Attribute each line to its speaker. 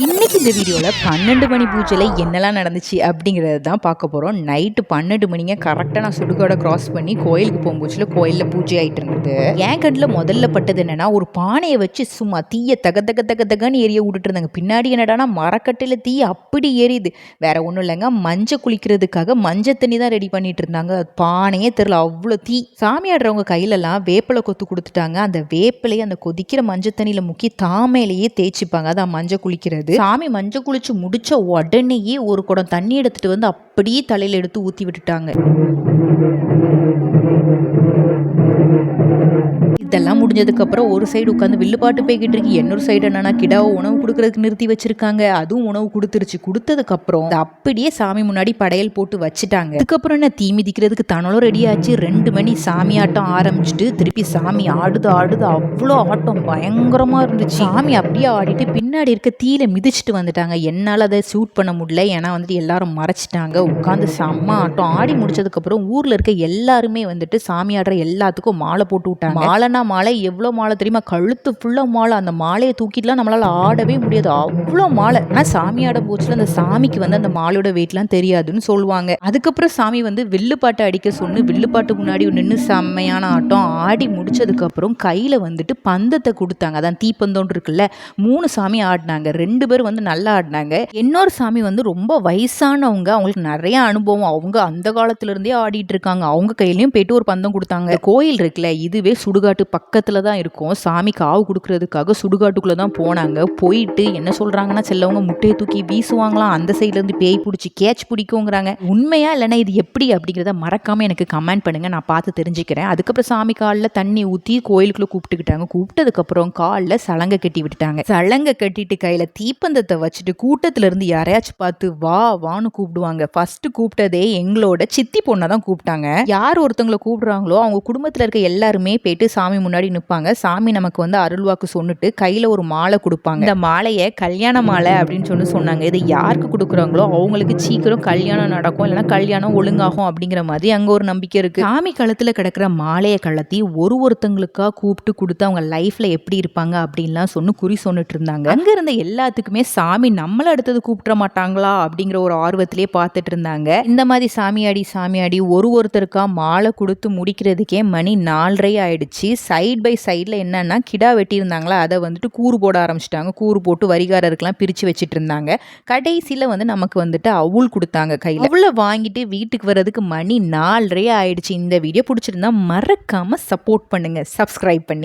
Speaker 1: இன்னைக்கு இந்த வீடியோவில் 12 மணி பூஜையில் என்னெல்லாம் நடந்துச்சு அப்படிங்கிறத தான் பார்க்க போகிறோம். நைட்டு 12 மணிங்க கரெக்டாக நான் சுடுகாடை கிராஸ் பண்ணி கோயிலுக்கு போகும்போதுல கோயிலில் பூஜை ஆகிட்டு இருந்தது. என் கண்ணில் முதல்ல பட்டது என்னன்னா, ஒரு பானையை வச்சு சும்மா தீயை தகன்னு எரிய விட்டுட்டு இருந்தாங்க. பின்னாடி என்னடானா மரக்கட்டையில் தீ அப்படி எரியுது. வேற ஒன்றும் இல்லைங்க, மஞ்சள் குளிக்கிறதுக்காக மஞ்சள் தண்ணி தான் ரெடி பண்ணிட்டு இருந்தாங்க. பானையே தெரில, அவ்வளோ தீ. சாமி ஆடுறவங்க கையிலலாம் வேப்பிலை கொத்து கொடுத்துட்டாங்க. அந்த வேப்பிலையை அந்த கொதிக்கிற மஞ்சள் தண்ணியில் முக்கி தாமையிலேயே தேய்ச்சிப்பாங்க. அதான் மஞ்சள் குளிக்கிறது. சாமி மஞ்சள் குளிச்சு முடிச்ச உடனேயே ஒரு குடம் தண்ணி எடுத்துட்டு வந்து அப்படியே தலையில எடுத்து ஊத்தி விட்டுட்டாங்க. இதெல்லாம் முடிஞ்சதுக்கு அப்புறம் ஒரு சைடு உட்காந்து வில்லுப்பாட்டு போய்கிட்டு இருக்கு. இன்னொரு சைடு என்னன்னா கிடாவை உணவு கொடுக்கறதுக்கு நிறுத்தி வச்சிருக்காங்க. அதுவும் உணவு கொடுத்துருச்சு. கொடுத்ததுக்கு அப்புறம் அப்படியே சாமி முன்னாடி படையல் போட்டு வச்சுட்டாங்க. அதுக்கப்புறம் என்ன, தீ மிதிக்கிறதுக்கு தனலும் ரெடி ஆச்சு. 2 மணி சாமி ஆட்டம் ஆரம்பிச்சுட்டு திருப்பி சாமி ஆடுது. அவ்வளோ ஆட்டம் பயங்கரமா இருந்துச்சு. சாமி அப்படியே ஆடிட்டு பின்னாடி இருக்க தீயில மிதிச்சுட்டு வந்துட்டாங்க. என்னால் அதை ஷூட் பண்ண முடியல, ஏன்னா வந்துட்டு எல்லாரும் மறைச்சிட்டாங்க. உட்காந்து செம்ம ஆட்டம் ஆடி முடிச்சதுக்கு அப்புறம் ஊர்ல இருக்க எல்லாருமே வந்துட்டு சாமி ஆடுற எல்லாத்துக்கும் மாலை போட்டு விட்டாங்க. மாலைனா மாலை, எவ்வளோ மாலை தெரியுமா? கழுத்து ஃபுல்லாக மாலை. அந்த மாலையை தூக்கிட்டுலாம் நம்மளால் ஆடவே முடியாது, அவ்வளோ மாலை. ஆனால் சாமி ஆடும் போச்சுல அந்த சாமிக்கு வந்து அந்த மாலையோட வெயிட்லாம் தெரியாதுன்னு சொல்லுவாங்க. அதுக்கப்புறம் சாமி வந்து வில்லுப்பாட்டை அடிக்க சொன்னு வில்லுப்பாட்டு முன்னாடி நின்று செம்மையான ஆட்டம் ஆடி முடிச்சதுக்கப்புறம் கையில் வந்துட்டு பந்தத்தை கொடுத்தாங்க. அதான் தீப்பந்தோன் இருக்குல்ல. 3 சாமி ஆடினாங்க. 2 பேர் வந்து நல்லா ஆடினாங்க. இன்னொரு சாமி வந்து ரொம்ப வயசானவங்க, அவங்களுக்கு நிறைய அனுபவம். அவங்க அந்த காலத்துல இருந்தே ஆடிட்டு இருக்காங்க. அவங்க கையிலையும் போயிட்டு ஒரு பந்தம் கொடுத்தாங்க. கோயில் இருக்குல்ல, இதுவே சுடுகாட்டு பக்கத்துல தான் இருக்கும். சாமி காவு கொடுக்கறதுக்காக சுடுகாட்டுக்குள்ள தான் போனாங்க. போயிட்டு என்ன சொல்றாங்கன்னா, செல்லவங்க முட்டையை தூக்கி வீசுவாங்களாம். அந்த சைட்ல இருந்து பேய் பிடிச்சி கேட்ச் பிடிக்குங்கிறாங்க. உண்மையா இல்லைன்னா இது எப்படி அப்படிங்கிறத மறக்காம எனக்கு கமெண்ட் பண்ணுங்க, நான் பார்த்து தெரிஞ்சுக்கிறேன். அதுக்கப்புறம் சாமி காலில் தண்ணி ஊற்றி கோயிலுக்குள்ள கூப்பிட்டுக்கிட்டாங்க. கூப்பிட்டதுக்கப்புறம் காலில் சலங்கை கட்டி விட்டுட்டாங்க. சலங்கை கட்டிட்டு கையில் தீப்பந்தத்தை வச்சுட்டு கூட்டத்துல இருந்து யாரையாச்சும் பார்த்து வா வான்னு கூப்பிடுவாங்க. ஃபர்ஸ்ட் கூப்பிட்டதே எங்களோட சித்தி பொண்ணை தான் கூப்பிட்டாங்க. யார் ஒருத்தவங்களை கூப்பிடுறாங்களோ அவங்க குடும்பத்தில் இருக்க எல்லாருமே போயிட்டு சாமி முன்னாடி நிற்பாங்க. சாமி நமக்கு வந்து அருள்வாக்கு சொன்னிட்டு கையில் ஒரு மாலை கொடுப்பாங்க. இந்த மாலையை கல்யாண மாலை அப்படின்னு சொன்னாங்க. இது யாருக்கு கொடுக்குறாங்களோ அவங்களுக்கு சீக்கிரம் கல்யாணம் நடக்கும், இல்லைன்னா கல்யாணம் ஒழுங்காகும் அப்படிங்கிற மாதிரி அங்கே ஒரு நம்பிக்கை இருக்கு. சாமி கழுத்தில் கிடக்கிற மாலையை கலத்தி ஒருத்தங்களுக்கா கூப்பிட்டு கொடுத்து அவங்க லைஃப்ல எப்படி இருப்பாங்க அப்படின்லாம் குறி சொன்னிட்டு இருந்தாங்க. அங்க இருந்த எல்லாத்துக்குமே சாமி நம்மள அடுத்தது கூப்பிட மாட்டாங்களா அப்படிங்கிற ஒரு ஆர்வத்திலே பார்த்துட்டு இருந்தாங்க. இந்த மாதிரி சாமியாடி ஒருத்தருக்கா மாலை கொடுத்து முடிக்கிறதுக்கே மணி 4:30 ஆயிடுச்சு. சைட் பை சைடில் என்னன்னா கிடா வெட்டியிருந்தாங்களா, அதை வந்துட்டு கூறு போட ஆரம்பிச்சிட்டாங்க. கூறு போட்டு வரிகாரருக்கெல்லாம் பிரித்து வச்சுட்டு இருந்தாங்க. கடைசியில் வந்து நமக்கு வந்துட்டு அவுள் கொடுத்தாங்க கையில். அவுளை வாங்கிட்டு வீட்டுக்கு வர்றதுக்கு மணி 4:30 ஆயிடுச்சு. இந்த வீடியோ பிடிச்சிருந்தா மறக்காம சப்போர்ட் பண்ணுங்க, சப்ஸ்கிரைப் பண்ணி.